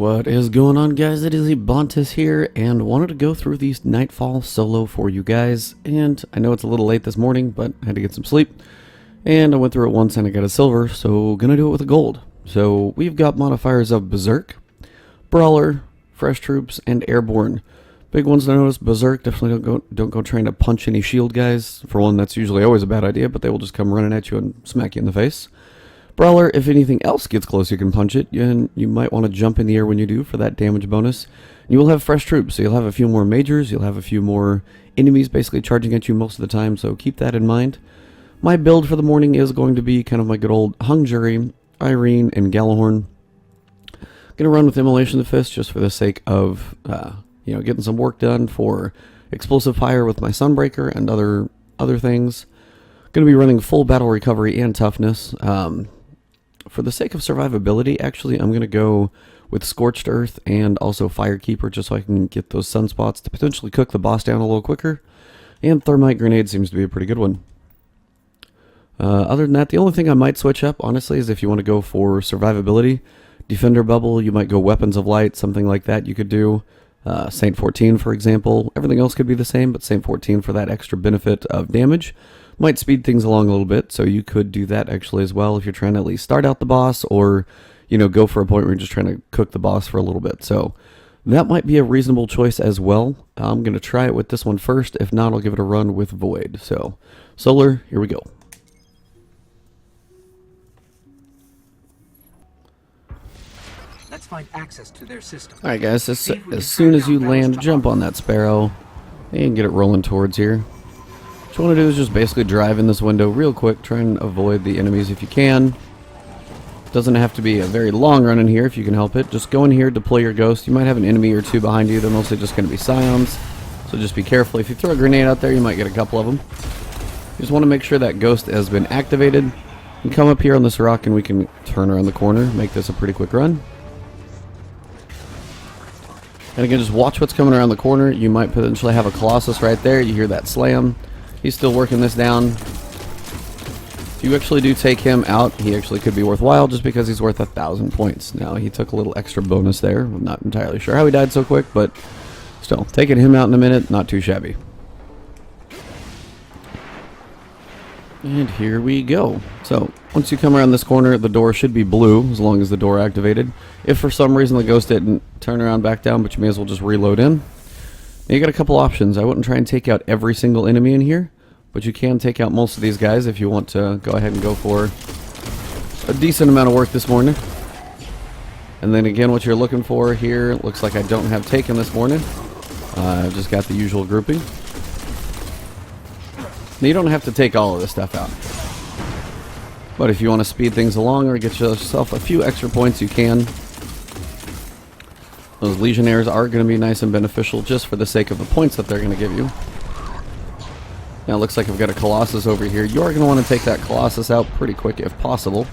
What is going on, guys? It is Ebontis here, and wanted to go through these Nightfall solo for you guys. And I know it's a little late this morning, but I had to get some sleep. And I went through it once and I got a silver, so gonna do it with a gold. So we've got modifiers of Berserk, Brawler, Fresh Troops, and Airborne. Big ones to notice: Berserk, definitely don't go trying to punch any shield guys. For one, that's usually always a bad idea, but they will just come running at you and smack you in the face. Brawler, if anything else gets close, you can punch it, and you might want to jump in the air when you do for that damage bonus. You will have Fresh Troops, so you'll have a few more majors, you'll have a few more enemies basically charging at you most of the time, so keep that in mind. My build for the morning is going to be kind of my good old Hung Jury, Irene, and Galahorn. Gonna run with Immolation of the Fist just for the sake of, getting some work done for Explosive Fire with my Sunbreaker and other things. Gonna be running full battle recovery and toughness. For the sake of survivability, actually, I'm going to go with Scorched Earth and also Firekeeper, just so I can get those sunspots to potentially cook the boss down a little quicker. And Thermite Grenade seems to be a pretty good one. Other than that, the only thing I might switch up, honestly, is if you want to go for survivability. Defender Bubble, you might go Weapons of Light, something like that you could do. Saint 14, for example. Everything else could be the same, but Saint 14 for that extra benefit of damage. Might speed things along a little bit, so you could do that actually as well if you're trying to at least start out the boss, or go for a point where you're just trying to cook the boss for a little bit. So that might be a reasonable choice as well. I'm going to try it with this one first. If not, I'll give it a run with Void. So Solar, here we go. Let's find access to their system. Alright guys, as soon as you land, jump on that Sparrow and get it rolling towards here. What you want to do is just basically drive in this window real quick, try and avoid the enemies if you can. Doesn't have to be a very long run in here if you can help it. Just go in here, deploy your ghost. You might have an enemy or two behind you. They're mostly just going to be Scions, so just be careful. If you throw a grenade out there, you might get a couple of them. You just want to make sure that ghost has been activated. And come up here on this rock and we can turn around the corner, make this a pretty quick run. And again, just watch what's coming around the corner. You might potentially have a Colossus right there. You hear that slam. He's still working this down. If you actually do take him out, he actually could be worthwhile just because he's worth 1,000 points. Now, he took a little extra bonus there. I'm not entirely sure how he died so quick, but still, taking him out in a minute, not too shabby. And here we go. So, once you come around this corner, the door should be blue, as long as the door activated. If for some reason the ghost didn't turn around back down, but you may as well just reload in. Now you got a couple options. I wouldn't try and take out every single enemy in here, but you can take out most of these guys if you want to go ahead and go for a decent amount of work this morning. And then again, what you're looking for here, looks like I don't have taken this morning. I've just got the usual grouping. Now you don't have to take all of this stuff out, but if you want to speed things along or get yourself a few extra points, you can. Those Legionnaires are going to be nice and beneficial just for the sake of the points that they're going to give you. Now it looks like I've got a Colossus over here. You are going to want to take that Colossus out pretty quick if possible.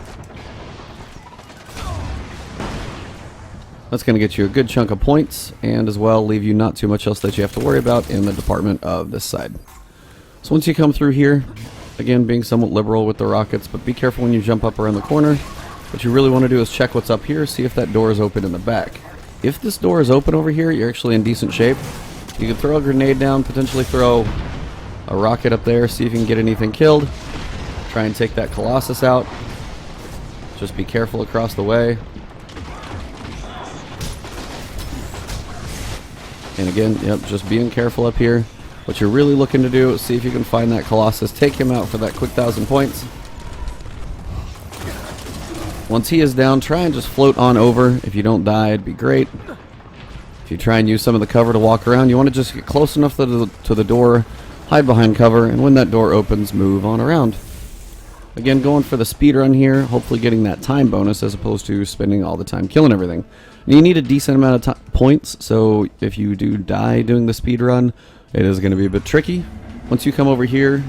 That's going to get you a good chunk of points, and as well leave you not too much else that you have to worry about in the department of this side. So once you come through here, again being somewhat liberal with the rockets, but be careful when you jump up around the corner. What you really want to do is check what's up here, see if that door is open in the back. If this door is open over here, you're actually in decent shape. You can throw a grenade down, potentially throw a rocket up there, see if you can get anything killed. Try and take that Colossus out. Just be careful across the way. And again, yep, just being careful up here. What you're really looking to do is see if you can find that Colossus, take him out for that quick 1,000 points. Once he is down, try and just float on over. If you don't die, it'd be great. If you try and use some of the cover to walk around, you want to just get close enough to the door, hide behind cover, and when that door opens, move on around. Again, going for the speed run here, hopefully getting that time bonus as opposed to spending all the time killing everything. And you need a decent amount of points, so if you do die doing the speed run, it is going to be a bit tricky. Once you come over here,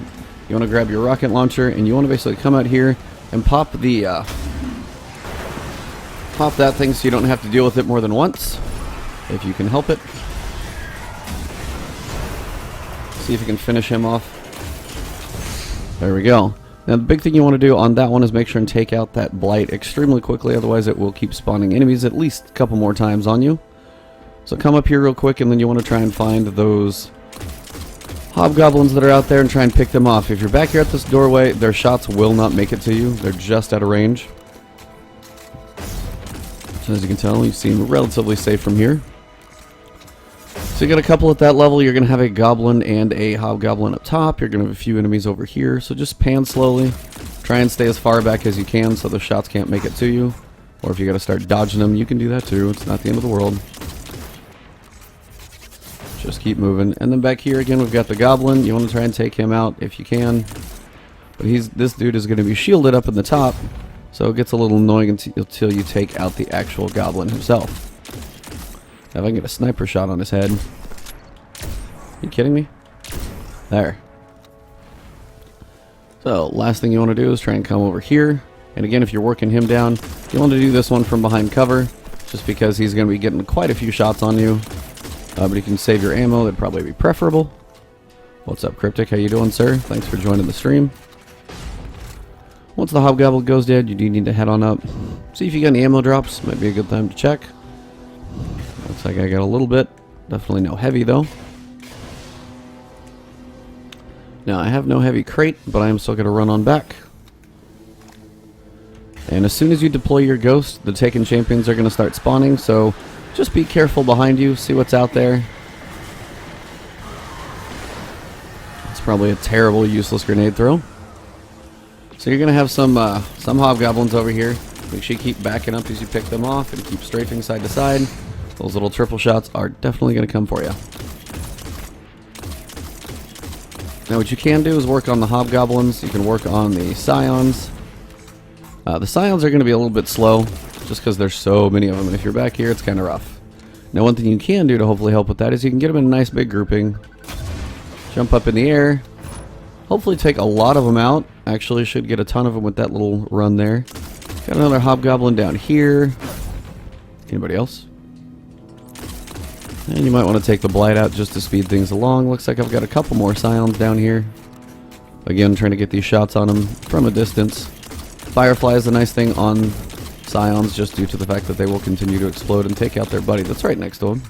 you want to grab your rocket launcher, and you want to basically come out here and pop the pop that thing so you don't have to deal with it more than once, if you can help it. See if you can finish him off. There we go. Now the big thing you want to do on that one is make sure and take out that blight extremely quickly, otherwise it will keep spawning enemies at least a couple more times on you. So come up here real quick, and then you want to try and find those hobgoblins that are out there and try and pick them off. If you're back here at this doorway, their shots will not make it to you. They're just out of range. So as you can tell, you seem relatively safe from here. So you got a couple at that level. You're going to have a goblin and a hobgoblin up top. You're going to have a few enemies over here. So just pan slowly. Try and stay as far back as you can so the shots can't make it to you. Or if you got to start dodging them, you can do that too. It's not the end of the world. Just keep moving. And then back here again, we've got the goblin. You want to try and take him out if you can. But this dude is going to be shielded up in the top. So it gets a little annoying until you take out the actual goblin himself. If I can get a sniper shot on his head. Are you kidding me? There. So, last thing you want to do is try and come over here. And again, if you're working him down, you want to do this one from behind cover. Just because he's going to be getting quite a few shots on you. But you can save your ammo, that'd probably be preferable. What's up, Cryptic? How you doing, sir? Thanks for joining the stream. Once the hobgoblin goes dead, you do need to head on up. See if you got any ammo drops. Might be a good time to check. Looks like I got a little bit. Definitely no heavy, though. Now, I have no heavy crate, but I am still going to run on back. And as soon as you deploy your ghost, the taken champions are going to start spawning, so just be careful behind you. See what's out there. It's probably a terrible, useless grenade throw. So you're going to have some hobgoblins over here. Make sure you keep backing up as you pick them off and keep strafing side to side. Those little triple shots are definitely going to come for you. Now what you can do is work on the hobgoblins. You can work on the scions. The scions are going to be a little bit slow just because there's so many of them. And if you're back here, it's kind of rough. Now one thing you can do to hopefully help with that is you can get them in a nice big grouping. Jump up in the air. Hopefully take a lot of them out. Actually should get a ton of them with that little run there. Got another hobgoblin down here. Anybody else? And you might want to take the blight out just to speed things along. Looks like I've got a couple more scions down here. Again, trying to get these shots on them from a distance. Firefly is a nice thing on scions just due to the fact that they will continue to explode and take out their buddy that's right next to them.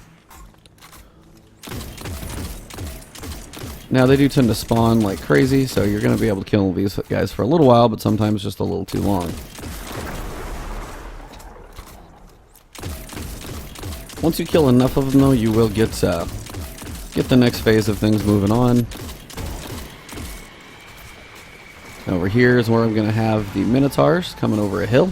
Now, they do tend to spawn like crazy, so you're going to be able to kill these guys for a little while, but sometimes just a little too long. Once you kill enough of them, though, you will get the next phase of things moving on. Over here is where I'm going to have the Minotaurs coming over a hill.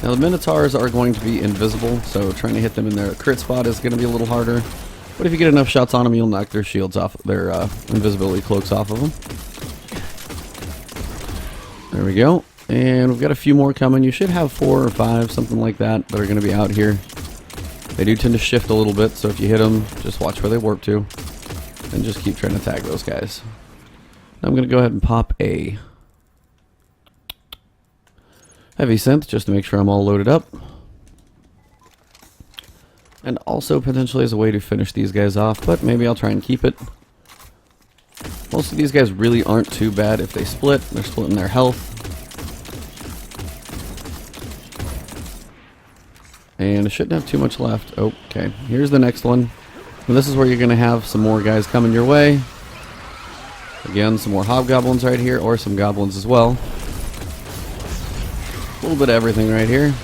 Now, the Minotaurs are going to be invisible, so trying to hit them in their crit spot is going to be a little harder. But if you get enough shots on them, you'll knock their shields off, their invisibility cloaks off of them. There we go. And we've got a few more coming. You should have 4 or 5, something like that are going to be out here. They do tend to shift a little bit, so if you hit them, just watch where they warp to. And just keep trying to tag those guys. Now I'm going to go ahead and pop a heavy synth just to make sure I'm all loaded up. And also potentially as a way to finish these guys off, but maybe I'll try and keep it. Most of these guys really aren't too bad if they split. They're splitting their health. And I shouldn't have too much left. Okay, here's the next one. And this is where you're going to have some more guys coming your way. Again, some more hobgoblins right here, or some goblins as well. A little bit of everything right here.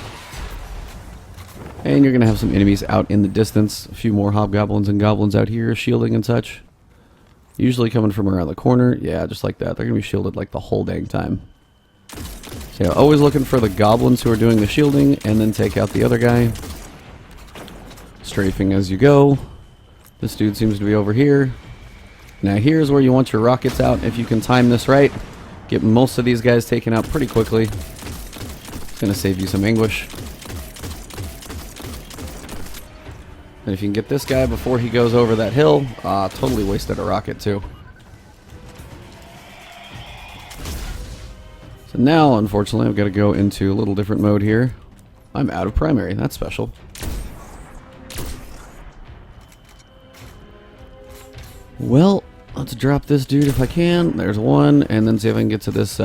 And you're going to have some enemies out in the distance. A few more hobgoblins and goblins out here, shielding and such. Usually coming from around the corner. Yeah, just like that. They're going to be shielded like the whole dang time. So yeah, always looking for the goblins who are doing the shielding, and then take out the other guy. Strafing as you go. This dude seems to be over here. Now here's where you want your rockets out. If you can time this right, get most of these guys taken out pretty quickly. It's going to save you some anguish. And if you can get this guy before he goes over that hill, totally wasted a rocket too. So now, unfortunately, I've got to go into a little different mode here. I'm out of primary. That's special. Well, Let's drop this dude if I can. There's one, and then see if I can get to this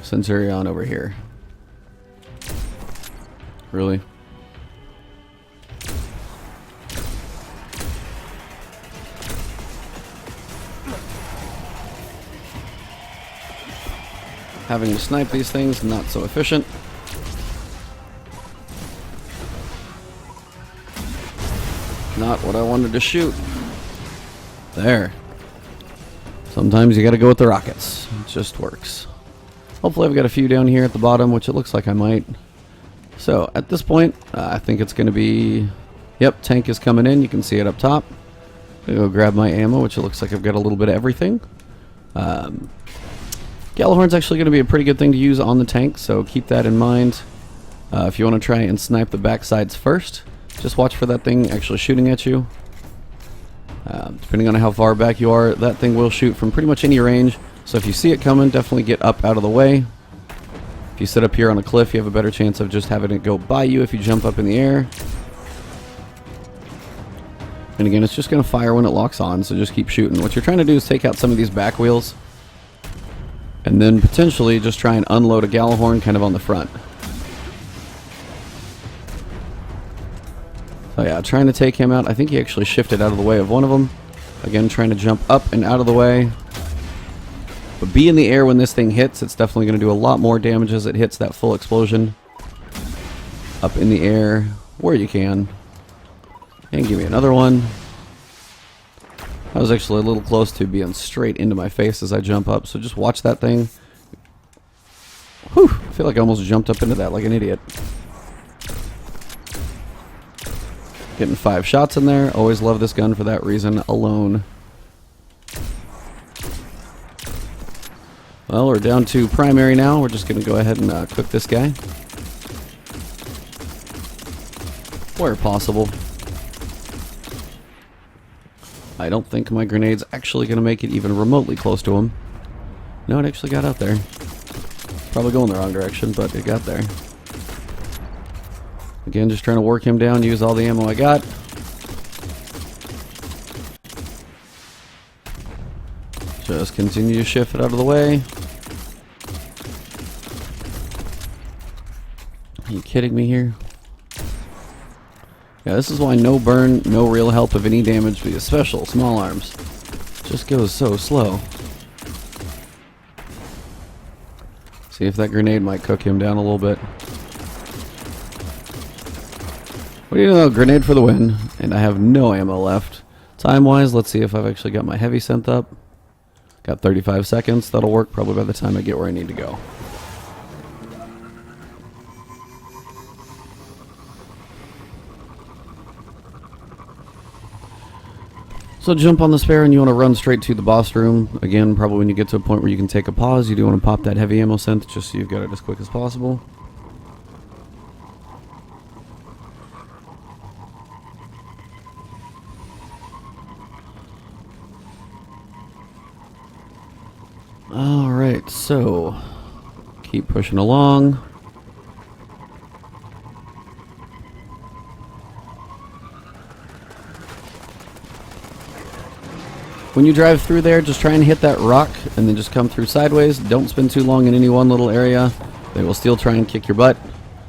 Centurion over here. Really? Having to snipe these things, not so efficient. Not what I wanted to shoot. There. Sometimes you gotta go with the rockets. It just works. Hopefully I've got a few down here at the bottom, which it looks like I might. So, at this point, I think it's gonna be... Yep, tank is coming in. You can see it up top. I'm gonna go grab my ammo, which it looks like I've got a little bit of everything. Gjallarhorn's actually going to be a pretty good thing to use on the tank, so keep that in mind. If you want to try and snipe the backsides first, just watch for that thing actually shooting at you. Depending on how far back you are, that thing will shoot from pretty much any range. So if you see it coming, definitely get up out of the way. If you sit up here on a cliff, you have a better chance of just having it go by you if you jump up in the air. And again, it's just going to fire when it locks on, so just keep shooting. What you're trying to do is take out some of these back wheels, and then potentially just try and unload a Gjallarhorn kind of on the front. So yeah, trying to take him out. I think he actually shifted out of the way of one of them. Again, trying to jump up and out of the way. But be in the air when this thing hits. It's definitely going to do a lot more damage as it hits that full explosion. Up in the air where you can. And give me another one. I was actually a little close to being straight into my face as I jump up, so just watch that thing. Whew, I feel like I almost jumped up into that like an idiot. Getting 5 shots in there. Always love this gun for that reason alone. Well, we're down to primary now. We're just going to go ahead and cook this guy where possible. I don't think my grenade's actually going to make it even remotely close to him. No, it actually got out there. Probably going the wrong direction, but it got there. Again, just trying to work him down, use all the ammo I got. Just continue to shift it out of the way. Are you kidding me here? Yeah, this is why no burn, no real help of any damage via special small arms. Just goes so slow. See if that grenade might cook him down a little bit. What do you know? Grenade for the win. And I have no ammo left. Time-wise, let's see if I've actually got my heavy sent up. Got 35 seconds. That'll work probably by the time I get where I need to go. So jump on the spare and you want to run straight to the boss room. Again, probably when you get to a point where you can take a pause, you do want to pop that heavy ammo synth just so you've got it as quick as possible. Alright, so keep pushing along. When you drive through there, just try and hit that rock and then just come through sideways. Don't spend too long in any one little area. They will still try and kick your butt.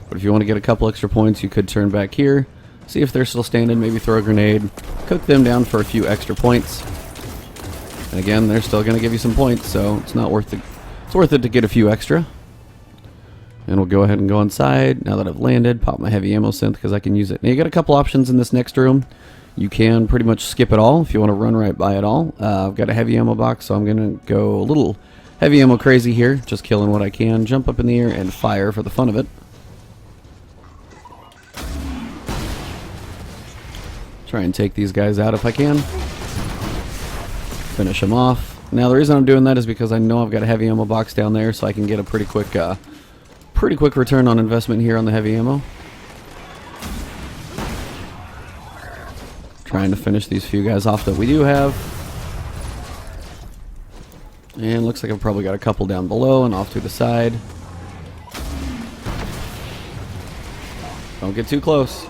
But if you want to get a couple extra points, you could turn back here. See if they're still standing, maybe throw a grenade. Cook them down for a few extra points. And again, they're still going to give you some points, so it's not worth it. It's worth it to get a few extra. And we'll go ahead and go inside. Now that I've landed, pop my heavy ammo synth because I can use it. Now you got a couple options in this next room. You can pretty much skip it all if you want to run right by it all. I've got a heavy ammo box, so I'm going to go a little heavy ammo crazy here. Just killing what I can. Jump up in the air and fire for the fun of it. Try and take these guys out if I can. Finish them off. Now the reason I'm doing that is because I know I've got a heavy ammo box down there, so I can get a pretty quick return on investment here on the heavy ammo. Trying to finish these few guys off that we do have. And looks like I've probably got a couple down below and off to the side. Don't get too close.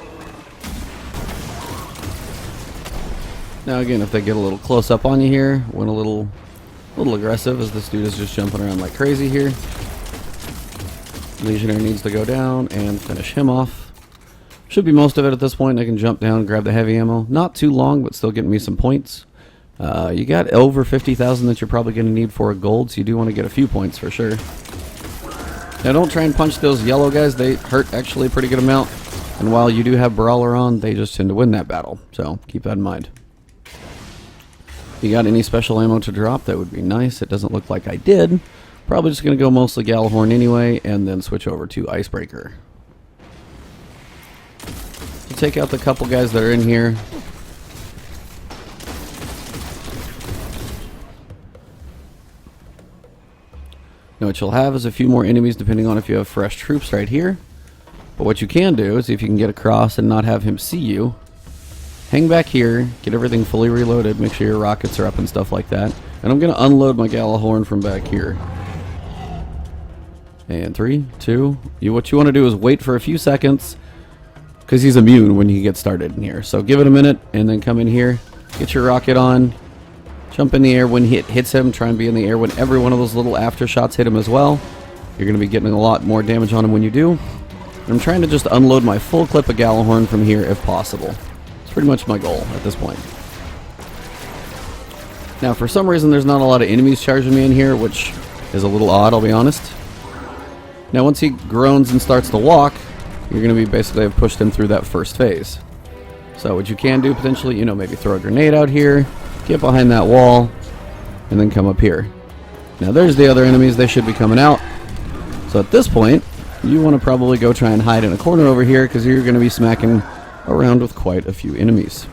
Now again, if they get a little close up on you here, went a little aggressive, as this dude is just jumping around like crazy here. Legionnaire needs to go down and finish him off. Should be most of it at this point. I can jump down and grab the heavy ammo. Not too long, but still getting me some points. You got over 50,000 that you're probably going to need for a gold, so you do want to get a few points for sure. Now don't try and punch those yellow guys. They hurt actually a pretty good amount. And while you do have Brawler on, they just tend to win that battle. So keep that in mind. You got any special ammo to drop? That would be nice. It doesn't look like I did. Probably just going to go mostly Galahorn anyway, and then switch over to Icebreaker. So take out the couple guys that are in here. Now what you'll have is a few more enemies depending on if you have fresh troops right here. But what you can do is see if you can get across and not have him see you. Hang back here, get everything fully reloaded, make sure your rockets are up and stuff like that. And I'm going to unload my Galahorn from back here. And 3, 2, what you want to do is wait for a few seconds, because he's immune when he gets started in here. So give it a minute, and then come in here, get your rocket on, jump in the air when it hits him, try and be in the air when every one of those little aftershocks hit him as well. You're going to be getting a lot more damage on him when you do. And I'm trying to just unload my full clip of Galahorn from here if possible. It's pretty much my goal at this point. Now for some reason there's not a lot of enemies charging me in here, which is a little odd, I'll be honest. Now once he groans and starts to walk, you're going to be basically have pushed him through that first phase. So what you can do potentially, maybe throw a grenade out here, get behind that wall, and then come up here. Now there's the other enemies, they should be coming out. So at this point, you want to probably go try and hide in a corner over here, because you're going to be smacking around with quite a few enemies.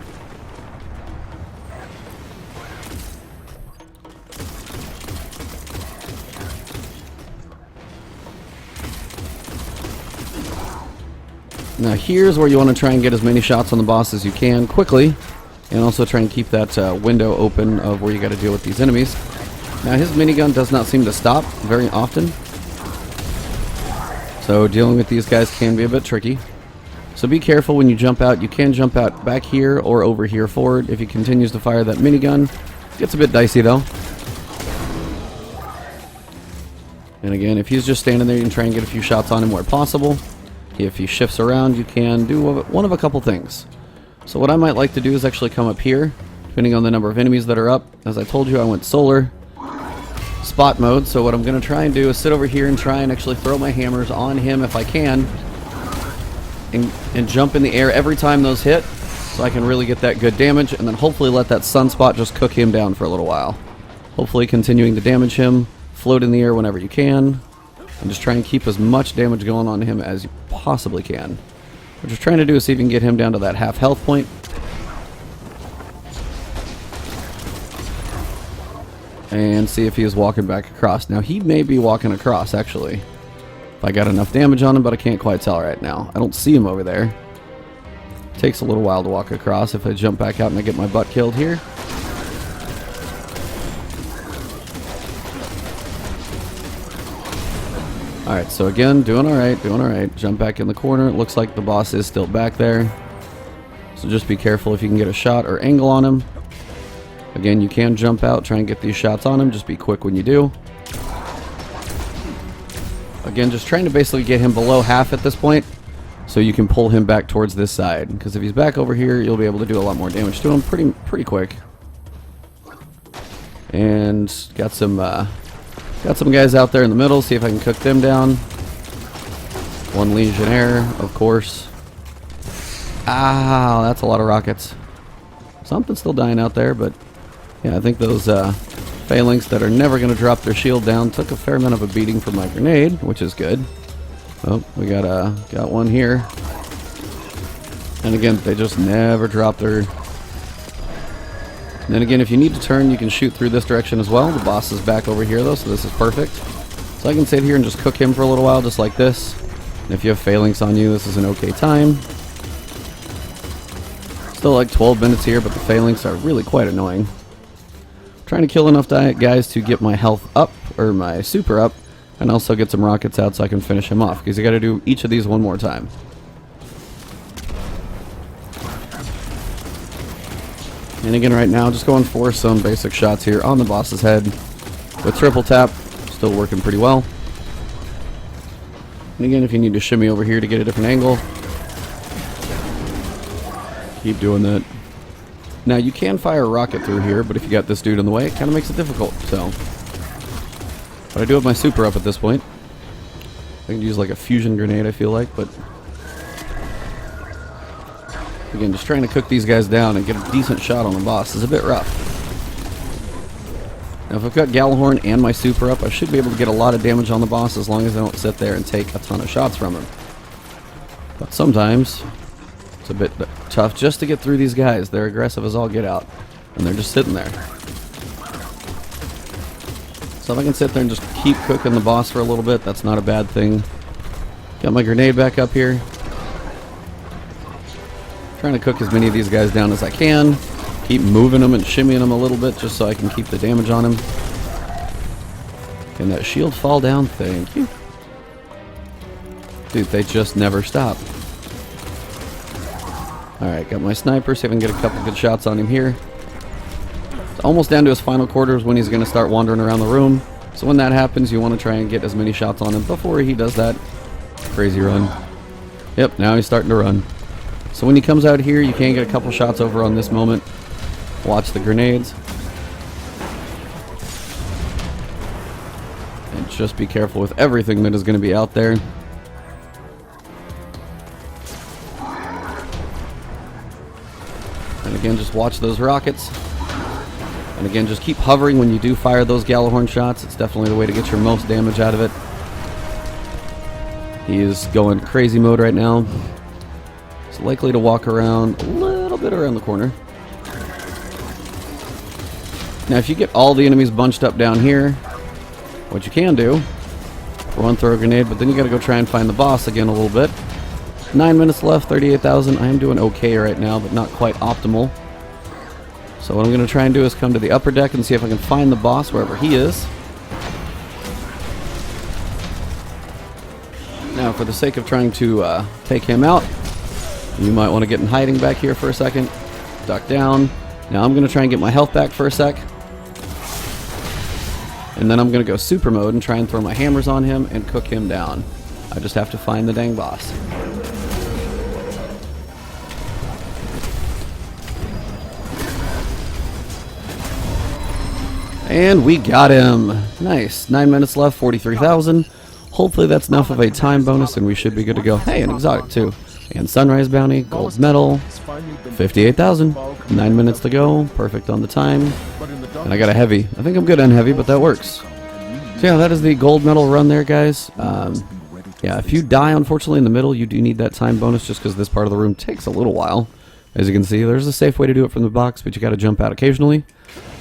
Now here's where you want to try and get as many shots on the boss as you can quickly, and also try and keep that window open of where you got to deal with these enemies. Now his minigun does not seem to stop very often, so dealing with these guys can be a bit tricky. So be careful when you jump out. You can jump out back here or over here forward. If he continues to fire that minigun, it gets a bit dicey though. And again, if he's just standing there, you can try and get a few shots on him where possible. If he shifts around, you can do one of a couple things. So what I might like to do is actually come up here, depending on the number of enemies that are up. As I told you, I went solar spot mode, so what I'm going to try and do is sit over here and try and actually throw my hammers on him if I can, and jump in the air every time those hit, so I can really get that good damage, and then hopefully let that sunspot just cook him down for a little while. Hopefully continuing to damage him, float in the air whenever you can, and just try and keep as much damage going on him as you possibly can. What you're trying to do is see if you can get him down to that half health point. And see if he is walking back across. Now he may be walking across actually, if I got enough damage on him, but I can't quite tell right now. I don't see him over there. It takes a little while to walk across. If I jump back out and I get my butt killed here. Alright, so again, doing alright. Jump back in the corner. It looks like the boss is still back there. So just be careful if you can get a shot or angle on him. Again, you can jump out, try and get these shots on him. Just be quick when you do. Again, just trying to basically get him below half at this point, so you can pull him back towards this side. Because if he's back over here, you'll be able to do a lot more damage to him pretty quick. And got some guys out there in the middle. See if I can cook them down. One Legionnaire, of course. Ah, that's a lot of rockets. Something's still dying out there, but yeah, I think those phalanx that are never going to drop their shield down took a fair amount of a beating from my grenade, which is good. Oh, we got one here. And again, they just never drop their... And then again, if you need to turn, you can shoot through this direction as well. The boss is back over here though, so this is perfect. So I can sit here and just cook him for a little while, just like this. And if you have phalanx on you, this is an okay time. Still like 12 minutes here, but the phalanx are really quite annoying. Trying to kill enough guys to get my health up, or my super up, and also get some rockets out so I can finish him off, because you got to do each of these one more time. And again, right now, just going for some basic shots here on the boss's head with triple tap. Still working pretty well. And again, if you need to shimmy over here to get a different angle, keep doing that. Now, you can fire a rocket through here, but if you got this dude in the way, it kind of makes it difficult, so. But I do have my super up at this point. I can use like a fusion grenade, I feel like, but again, just trying to cook these guys down and get a decent shot on the boss is a bit rough. Now, if I've got Gjallarhorn and my super up, I should be able to get a lot of damage on the boss as long as I don't sit there and take a ton of shots from him. But sometimes it's a bit tough just to get through these guys. They're aggressive as all get out, and they're just sitting there. So if I can sit there and just keep cooking the boss for a little bit, that's not a bad thing. Got my grenade back up here. Trying to cook as many of these guys down as I can. Keep moving them and shimmying them a little bit just so I can keep the damage on him. Can that shield fall down? Thank you. Dude, they just never stop. Alright, got my sniper, see if I can get a couple good shots on him here. It's almost down to his final quarters when he's going to start wandering around the room. So when that happens, you want to try and get as many shots on him before he does that crazy run. Yep, now he's starting to run. So when he comes out here, you can get a couple shots over on this moment. Watch the grenades. And just be careful with everything that is going to be out there. And again, just watch those rockets. And again, just keep hovering when you do fire those Gjallarhorn shots. It's definitely the way to get your most damage out of it. He is going crazy mode right now. It's likely to walk around a little bit around the corner. Now, if you get all the enemies bunched up down here, what you can do, one throw a grenade, but then you got to go try and find the boss again a little bit. 9 minutes left, 38,000. I am doing okay right now, but not quite optimal. So what I'm going to try and do is come to the upper deck and see if I can find the boss wherever he is. Now, for the sake of trying to take him out, you might want to get in hiding back here for a second. Duck down. Now I'm going to try and get my health back for a sec. And then I'm going to go super mode and try and throw my hammers on him and cook him down. I just have to find the dang boss. And we got him. Nice. 9 minutes left, 43,000. Hopefully that's enough of a time bonus and we should be good to go. Hey, an exotic too. And sunrise bounty, gold medal, 58,000. 9 minutes to go. Perfect on the time. And I got a heavy. I think I'm good on heavy, but that works. So yeah, that is the gold medal run there, guys. Yeah, if you die, unfortunately, in the middle, you do need that time bonus just because this part of the room takes a little while. As you can see, there's a safe way to do it from the box, but you got to jump out occasionally.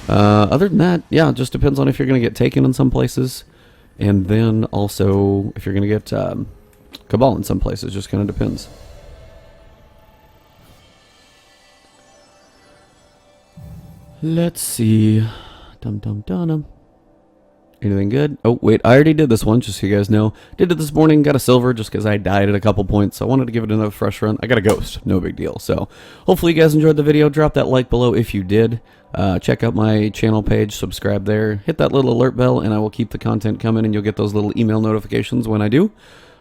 Other than that, yeah, it just depends on if you're going to get taken in some places. And then also if you're going to get Cabal in some places. Just kind of depends. Let's see. Dum-dum-dum-dum. Anything good? Oh, wait, I already did this one, just so you guys know. Did it this morning, got a silver, just because I died at a couple points, so I wanted to give it another fresh run. I got a ghost, no big deal. So, hopefully you guys enjoyed the video. Drop that like below if you did. Check out my channel page, subscribe there. Hit that little alert bell, and I will keep the content coming, and you'll get those little email notifications when I do.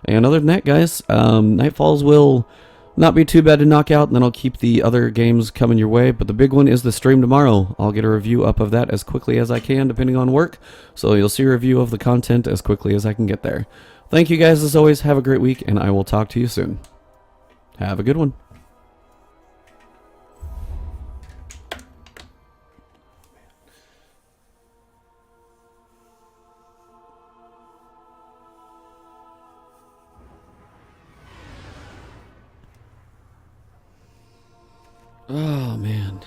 And other than that, guys, Nightfalls will not be too bad to knock out, and then I'll keep the other games coming your way. But the big one is the stream tomorrow. I'll get a review up of that as quickly as I can, depending on work. So you'll see a review of the content as quickly as I can get there. Thank you guys as always. Have a great week, and I will talk to you soon. Have a good one. Oh, man.